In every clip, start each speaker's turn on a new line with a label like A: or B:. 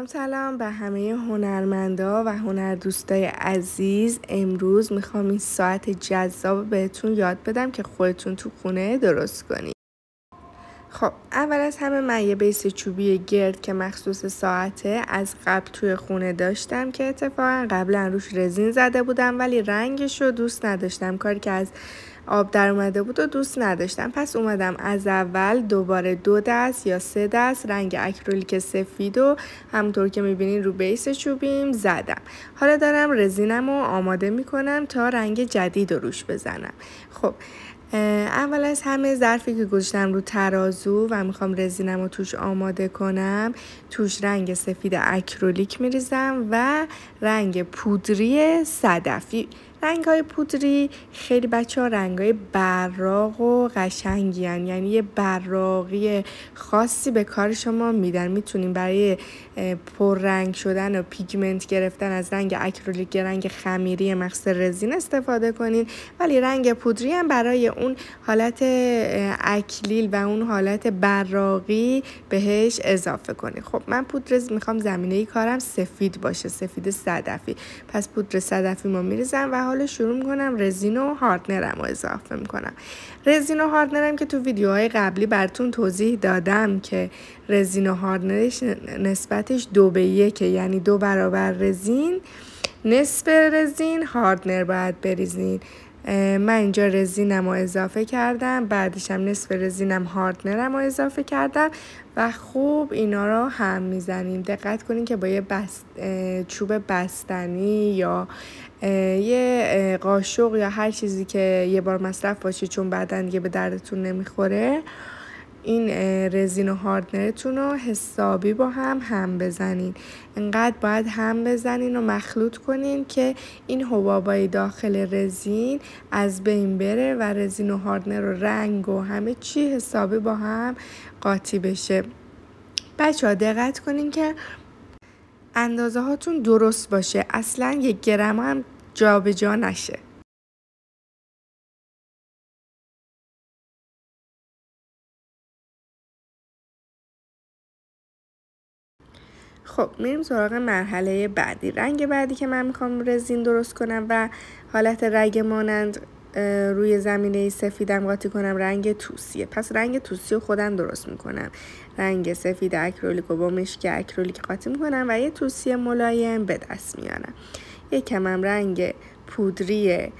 A: سلام به همه هنرمندا و هنردوستای عزیز. امروز میخوام این ساعت جذاب بهتون یاد بدم که خودتون تو خونه درست کنید. خب اول از همه من یه بیس چوبی گرد که مخصوص ساعته از قبل توی خونه داشتم که اتفاقا قبلا روش رزین زده بودم ولی رنگش رو دوست نداشتم، کاری که از آب در اومده بود و دوست نداشتم. پس اومدم از اول دوباره 2 دست یا 3 دست رنگ اکریلیک سفید و همونطور که میبینین رو بیس چوبیم زدم. حالا دارم رزینم رو آماده میکنم تا رنگ جدید رو روش بزنم. خب اول از همه ظرفی که گذاشتم رو ترازو و میخوام رزینم رو توش آماده کنم، توش رنگ سفید اکریلیک میریزم و رنگ پودری صدفی. رنگ های پودری خیلی بچه ها رنگ های براق و قشنگی هن. یعنی یه براقی خاصی به کار شما میدن. میتونیم برای پررنگ شدن و پیگمنت گرفتن از رنگ اکریلیک، رنگ خمیری مخصوص رزین استفاده کنین، ولی رنگ پودری هم برای اون حالت اکلیل و اون حالت براقی بهش اضافه کنین. خب من پودر میخوام زمینه کارم سفید باشه، سفید صدفی. پس پودر صدفی ما میریزم و حالا شروع میکنم رزین و هاردنرم رو اضافه میکنم. رزین و هاردنرم که تو ویدیوهای قبلی براتون توضیح دادم که رزین و هاردنرش نسبتش 2:1، یعنی 2 برابر رزین نصف رزین هاردنر باید بریزین. من اینجا رزینم رو اضافه کردم، بعدشم نصف رزینم هاردنرم رو اضافه کردم و خوب اینا رو هم میزنیم. دقت کنین که با یه چوب بستنی یا یه قاشق یا هر چیزی که یه بار مصرف باشه، چون بعداً دیگه به دردتون نمیخوره، این رزین و هاردنرتون رو حسابی با هم بزنین. انقدر باید هم بزنین و مخلوط کنین که این حبابای داخل رزین از بین بره و رزین و هاردنر و رنگ و همه چی حسابی با هم قاطی بشه. بچه ها دقت کنین که اندازه هاتون درست باشه، اصلا 1 گرم هم جا به جا نشه. خب میریم سراغ مرحله بعدی. رنگ بعدی که من میخوام رزین درست کنم و حالت رگ مانند روی زمینه سفیدم قاطی کنم رنگ توسیه. پس رنگ توسی رو خودم درست میکنم. رنگ سفید اکریلیک رو با مشک اکریلیک قاطی میکنم و یه توسی ملایم به دست میارم. یکمم رنگ پودری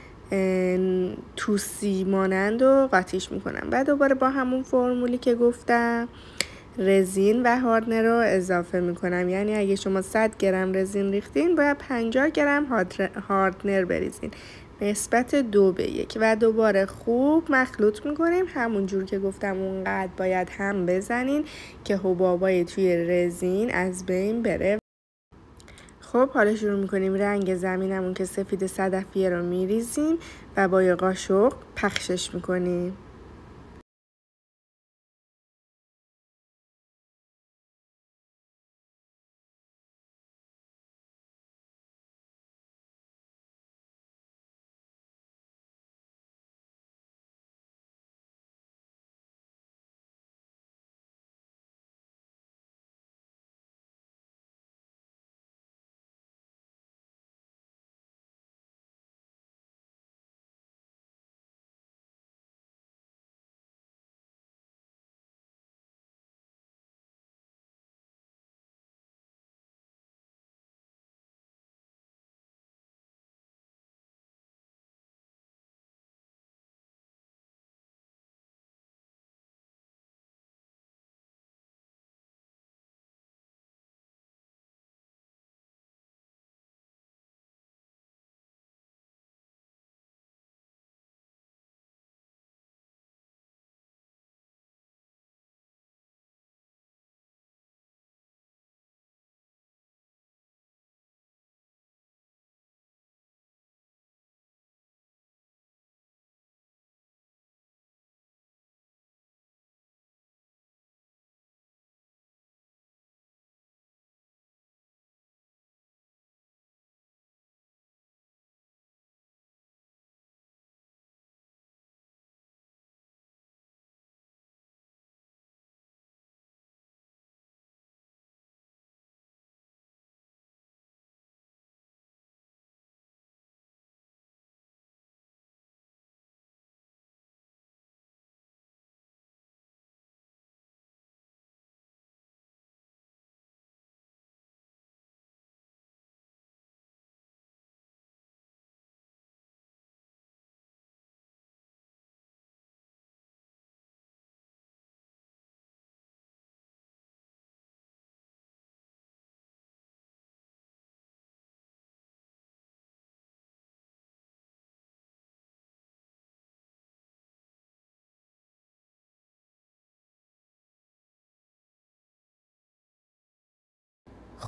A: توسی مانند رو قاطیش میکنم و دوباره با همون فرمولی که گفتم رزین و هاردنر رو اضافه میکنم. یعنی اگه شما 100 گرم رزین ریختین باید 50 گرم هاردنر بریزین، نسبت 2:1 و دوباره خوب مخلوط میکنیم. همون جور که گفتم اونقدر باید هم بزنین که حبابای توی رزین از بین بره. خب حالا شروع میکنیم رنگ زمینمون که سفید صدفیه رو میریزیم و با یه قاشق پخشش میکنیم.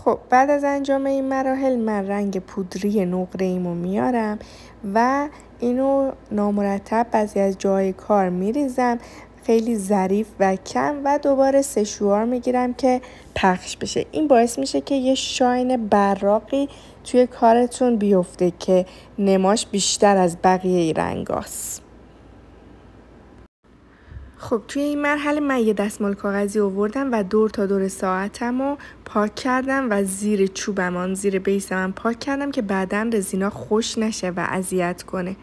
A: خب بعد از انجام این مراحل من رنگ پودری نقره ایمو میارم و اینو نامرتب بعضی از جای کار میریزم، خیلی ظریف و کم، و دوباره سشوار میگیرم که پخش بشه. این باعث میشه که یه شاین براقی توی کارتون بیفته که نماش بیشتر از بقیه رنگاست. خب توی این مرحله من یه دستمال کاغذی آوردم و دور تا دور ساعتم رو پاک کردم و زیر چوبم، زیر بیسم پاک کردم که بعداً رزینا خوش نشه و اذیت کنه.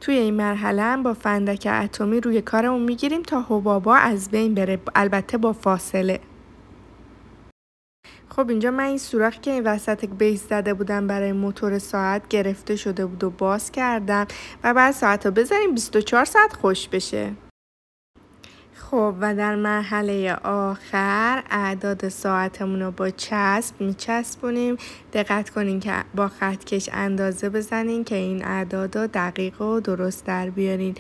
A: توی این مرحله هم با فندک اتمی روی کارمون میگیریم تا حبابا از بین بره، البته با فاصله. خب اینجا من این سوراخی که این وسط بیس زده بودم برای موتور ساعت گرفته شده بود و باز کردم و بعد ساعت رو بذاریم 24 ساعت خوش بشه. خب و در مرحله آخر اعداد ساعتمون رو با چسب میچسبونیم. دقت کنین که با خطکش اندازه بزنین که این اعداد رو دقیق و درست در بیارین.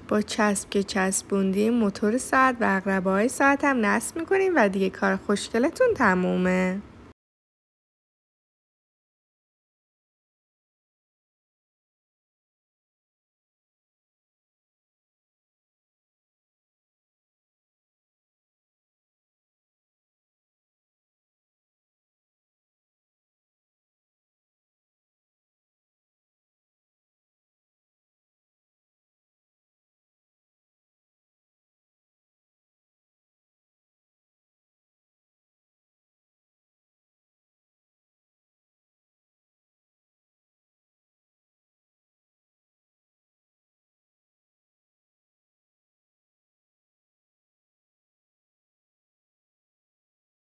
A: با چسب که چسبوندیم موتور ساعت و عقربه‌های ساعت هم نصب میکنیم و دیگه کار خوشگلتون تمومه.